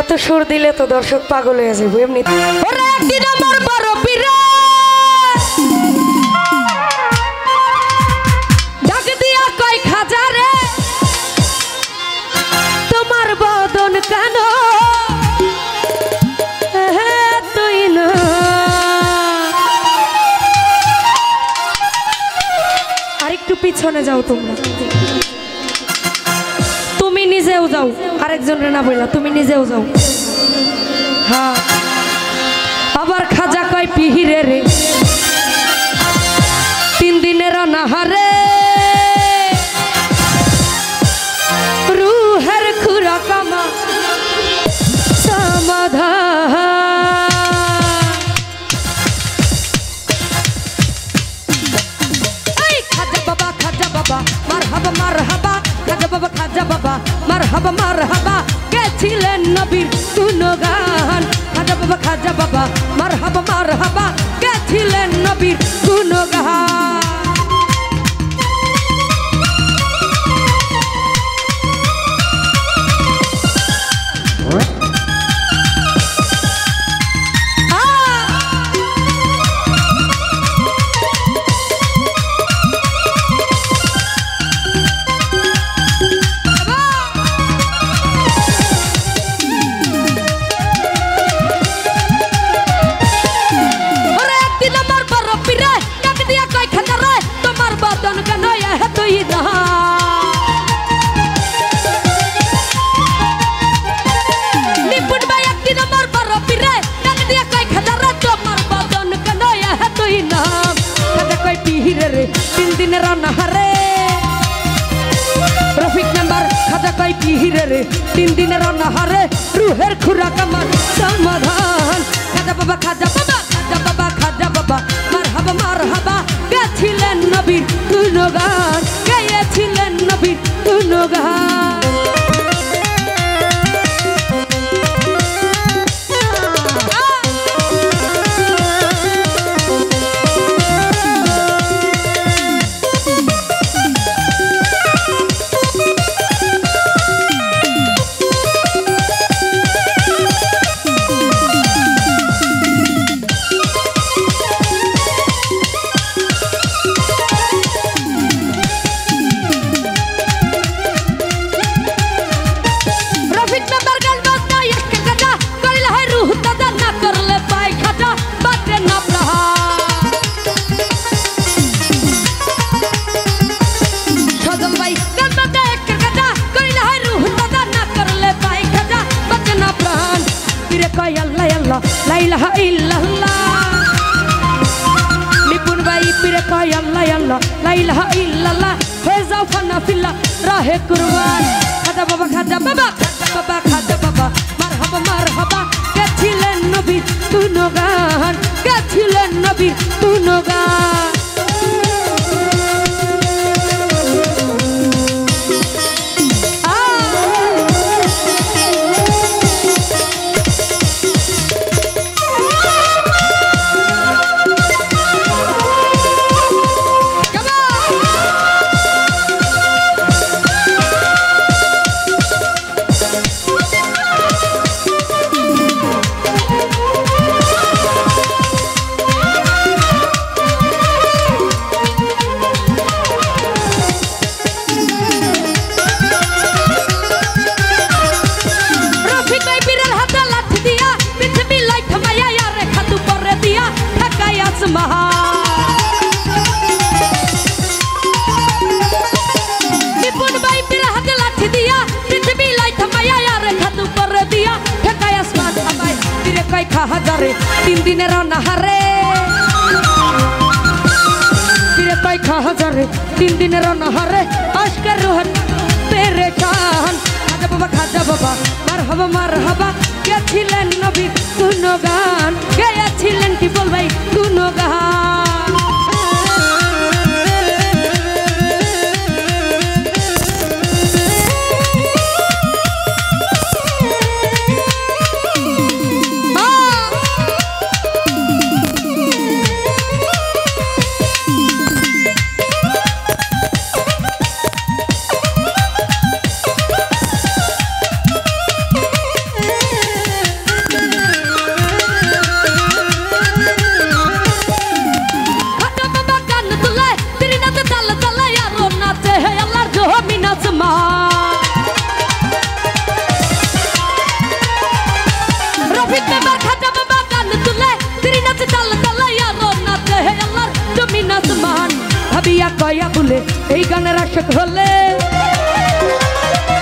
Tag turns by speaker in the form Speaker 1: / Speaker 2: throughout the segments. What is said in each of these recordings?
Speaker 1: এত সুর দিলে তো দর্শক পাগল হয়ে যাবে এমনি।
Speaker 2: ওরে একদিন আমার বড় পীরে ডাক দিয়া কই খাজা রে তোমার বদন কেন তুই না।
Speaker 1: আরেকটু পিছনে যাও তোমরা, তুমি নিজেও যাও, আরেকজনের না বললা, তুমি নিজেও যাও। হ্যাঁ আবার খাজা কয় পিহিরে রে 3 দিনের অনাহারে রুহের খুরা কামা সমাধান।
Speaker 2: এই খাজা বাবা মারহাবা মারহাবা, খাজা বাবা মারহাবা মারহাবা, গেছিলেন নবীর গুণগান। খাজা বাবা মারহাবা মারহাবা, গেছিলেন নবীর গুণগান। রফিক নাম্বার খাজা কই পিহিরে রে 3 দিনের অনাহারে রুহের খুরাক আমার সমাধান। খাজা বাবা মারহাবা মারহাবা, গেছিলেন নবীর গুণগান, গেয়েছিলেন নবীর গুণগান। লা ইলাহা ইল্লাল্লাহ নিপুণ ভাই পীরে কয় আল্লাহ আল্লাহ লা ইলাহা ইল্লাল্লাহ, হয়ে যাও ফানা ফিল্লাহ রাহে কুরবান। খাজা বাবা মারহাবা মারহাবা, গেছিলেন নবীর গুণগান, গেছিলেন নবীর গুণগান। নিপুণ ভাই পীরে হাতে লাঠি দিয়া পৃথিবী লাই থামাইয়া রে খাতু করে দিয়া ঠেকায় আসমান থামাই। পীরে কয় খাজা রে 3 দিনের অনাহারে, পীরে কয় খাজা রে 3 দিনের অনাহারে, আজকের রুহের পেরেশান। খাজা বাবা মারহাবা মারহাবা, গেছিলেন নবীর গুণগান, গেয়েছিলেন কি বলবাই গুণগান। आसमान रफिक मेंबर खाजा बाबा गान तुले तेरी नाच चल चल यारो नाच है अल्लाह जमीन आसमान भाबिया कया बोले এই গানের আশিক হলে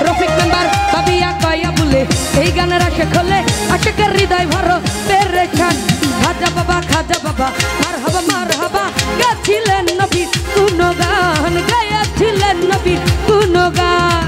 Speaker 2: রফিক মেম্বার ভাবিয়া কয়া বলে এই গানের আশিক হলে আশিকের হৃদয় ভরো পেরেশান খাজা বাবা মারহাবা গেছিলেন নবী গুণগান গাইছিলেন নবী গুণগান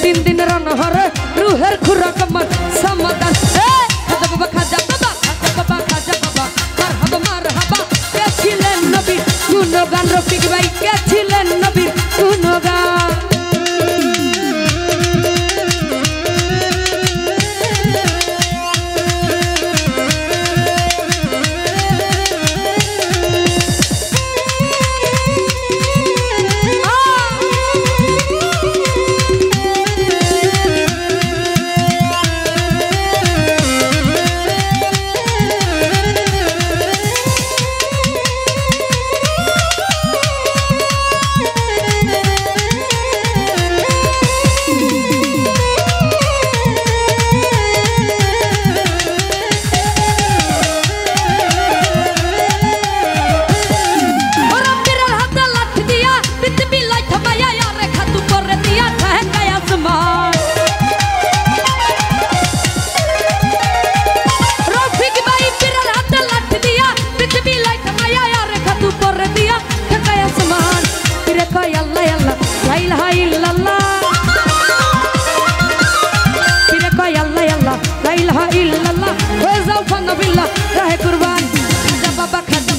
Speaker 2: तीन दिन रन हर रूहर खुराक मन समाधान खाजा बाबा मारहाबा गেছিলেন নবী গুণগান রফিক ভাই গেছিলেন নবী গুণগান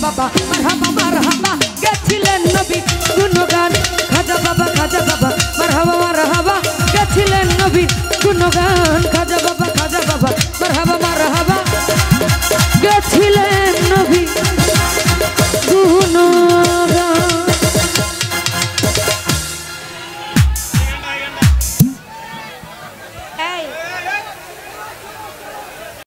Speaker 2: बाबा मारहाबा गেছিলেন নবী গুণগান খাজা বাবা মারহাবা গেছিলেন নবী গুণগান।